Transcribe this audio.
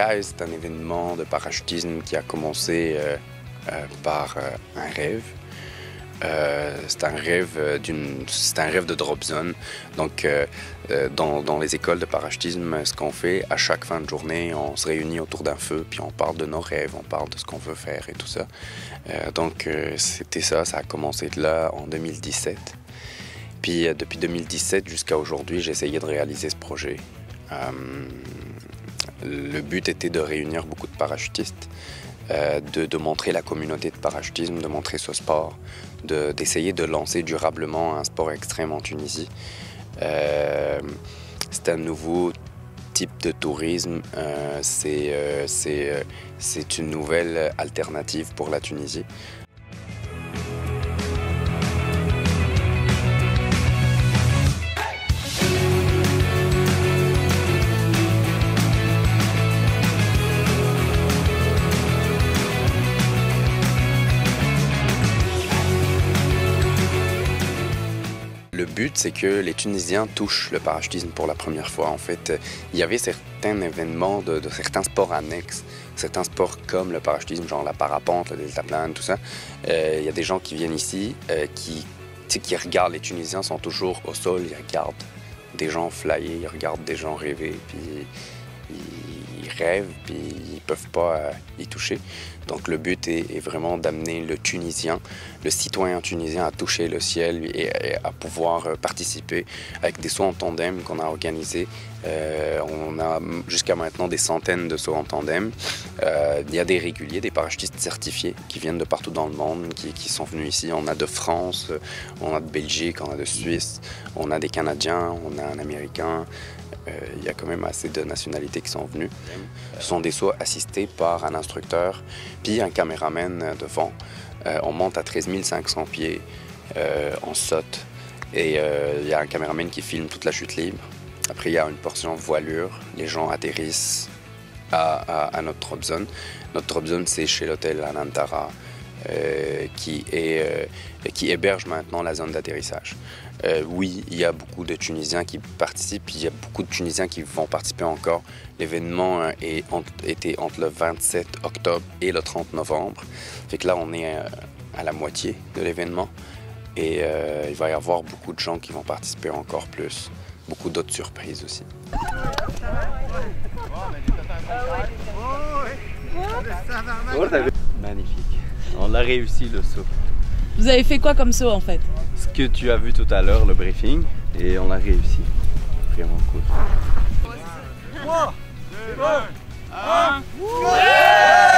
Sky, c'est un événement de parachutisme qui a commencé par un rêve. C'est un rêve de drop zone. Donc, dans les écoles de parachutisme, ce qu'on fait, à chaque fin de journée, on se réunit autour d'un feu, puis on parle de nos rêves, on parle de ce qu'on veut faire et tout ça. Donc, c'était ça, ça a commencé de là en 2017. Puis, depuis 2017 jusqu'à aujourd'hui, j'ai essayé de réaliser ce projet. Le but était de réunir beaucoup de parachutistes, de montrer la communauté de parachutisme, de montrer ce sport, d'essayer de lancer durablement un sport extrême en Tunisie. C'est un nouveau type de tourisme, c'est une nouvelle alternative pour la Tunisie. Le but, c'est que les Tunisiens touchent le parachutisme pour la première fois. En fait, il y avait certains événements de certains sports annexes, certains sports comme le parachutisme, genre la parapente, le deltaplane, tout ça. Il y a des gens qui viennent ici, qui regardent, les Tunisiens sont toujours au sol, ils regardent des gens flyer, ils regardent des gens rêver, puis ils rêvent, puis ils peuvent pas y toucher. Donc le but est vraiment d'amener le Tunisien, le citoyen tunisien à toucher le ciel et à pouvoir participer avec des sauts en tandem qu'on a organisés. On a jusqu'à maintenant des centaines de sauts en tandem. Il y a des réguliers, des parachutistes certifiés qui viennent de partout dans le monde, qui sont venus ici. On a de France, on a de Belgique, on a de Suisse, on a des Canadiens, on a un Américain. Il y a quand même assez de nationalités qui sont venues. Ce sont des sauts assistés par un instructeur, puis un caméraman devant. On monte à 13 500 pieds, on saute, et il y a un caméraman qui filme toute la chute libre. Après, il y a une portion voilure, les gens atterrissent à notre drop zone. Notre drop zone, c'est chez l'hôtel Anantara, qui héberge maintenant la zone d'atterrissage. Oui, il y a beaucoup de Tunisiens qui participent, il y a beaucoup de Tunisiens qui vont participer encore. L'événement était entre le 27 octobre et le 30 novembre. Fait que là, on est à la moitié de l'événement et il va y avoir beaucoup de gens qui vont participer encore plus. Beaucoup d'autres surprises aussi. Magnifique. On l'a réussi le saut. Vous avez fait quoi comme saut en fait? Ce que tu as vu tout à l'heure, le briefing, et on l'a réussi. Vraiment cool. 3, 2, 1.